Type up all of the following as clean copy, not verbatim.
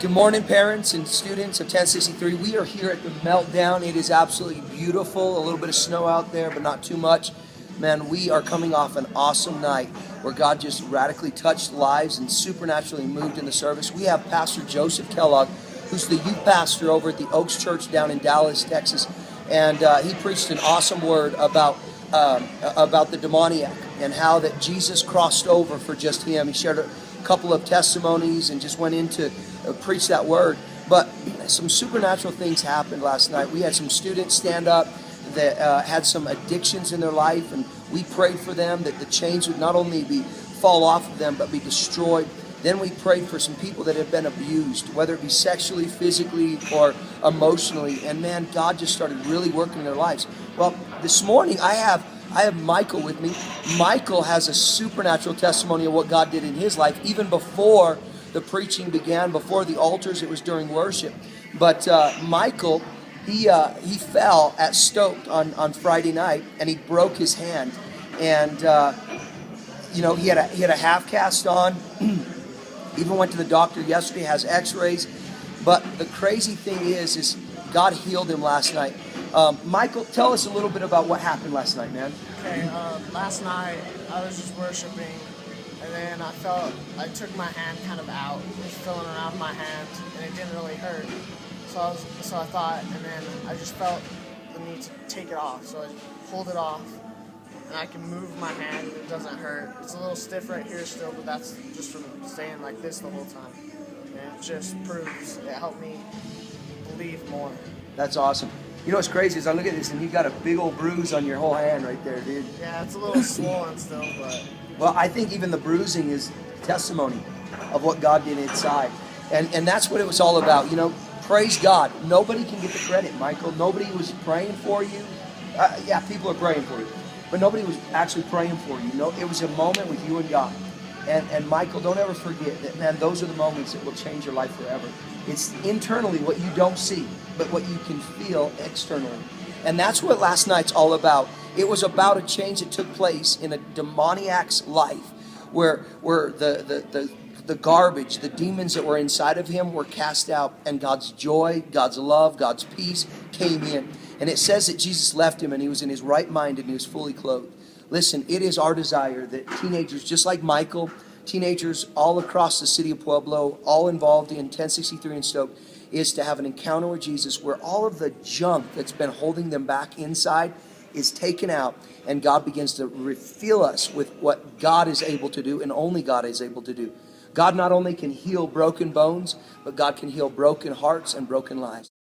Good morning, parents and students of 1063. We are here at the Meltdown. It is absolutely beautiful. A little bit of snow out there, but not too much. Man, we are coming off an awesome night where God just radically touched lives and supernaturally moved in the service. We have Pastor Joseph Kellogg, who's the youth pastor over at the Oaks Church down in Dallas, Texas. And he preached an awesome word about the demoniac and how that Jesus crossed over for just him. He shared a couple of testimonies and just went into preach that word. But some supernatural things happened last night. We had some students stand up that had some addictions in their life, and we prayed for them that the chains would not only fall off of them but be destroyed. Then we prayed for some people that have been abused, whether it be sexually, physically, or emotionally. And man, God just started really working in their lives. Well, this morning I have Michael with me. Michael has a supernatural testimony of what God did in his life, even before the preaching began, before the altars. It was during worship. But Michael, he fell at Stoked on Friday night, and he broke his hand. And he had a half cast on. Even went to the doctor yesterday, has x-rays. But the crazy thing is God healed him last night. Michael, tell us a little bit about what happened last night, man. Okay, last night I was just worshiping, and then I took my hand kind of out. It was feeling around my hand, and it didn't really hurt. So I thought, and then I just felt the need to take it off. So I pulled it off, and I can move my hand. It doesn't hurt. It's a little stiff right here still, but that's just from staying like this the whole time. And it just proves, it helped me believe more. That's awesome. You know what's crazy is I look at this and you got a big old bruise on your whole hand right there, dude. Yeah, it's a little swollen still, but... Well, I think even the bruising is testimony of what God did inside. And that's what it was all about. You know, praise God. Nobody can get the credit, Michael. Nobody was praying for you. Yeah, people are praying for you. But nobody was actually praying for you. No, it was a moment with you and God. And Michael, don't ever forget that, man, those are the moments that will change your life forever. It's internally what you don't see, but what you can feel externally. And that's what last night's all about. It was about a change that took place in a demoniac's life where the garbage, the demons that were inside of him were cast out, and God's joy, God's love, God's peace came in. And it says that Jesus left him and he was in his right mind and he was fully clothed. Listen, it is our desire that teenagers, just like Michael, teenagers all across the city of Pueblo, all involved in 1063 and Stoked, is to have an encounter with Jesus where all of the junk that's been holding them back inside is taken out, and God begins to refill us with what God is able to do and only God is able to do. God not only can heal broken bones, but God can heal broken hearts and broken lives.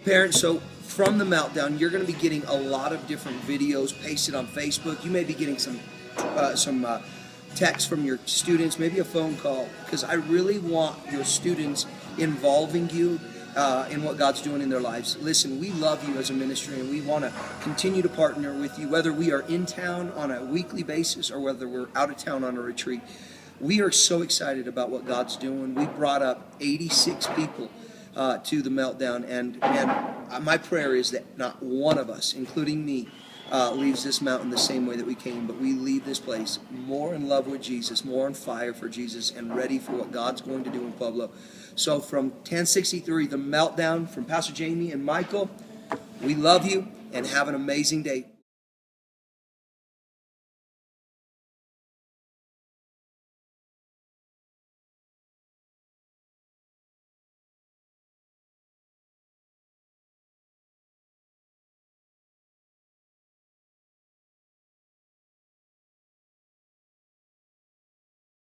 Parents, so from the Meltdown, you're going to be getting a lot of different videos pasted on Facebook. You may be getting some text from your students, maybe a phone call, because I really want your students involving you in what God's doing in their lives. Listen, we love you as a ministry, and we want to continue to partner with you, whether we are in town on a weekly basis or whether we're out of town on a retreat. We are so excited about what God's doing. We brought up 86 people to the Meltdown, and my prayer is that not one of us, including me, leaves this mountain the same way that we came, but we leave this place more in love with Jesus, more on fire for Jesus, and ready for what God's going to do in Pueblo. So from 1063, the Meltdown, from Pastor Jamie and Michael, we love you and have an amazing day.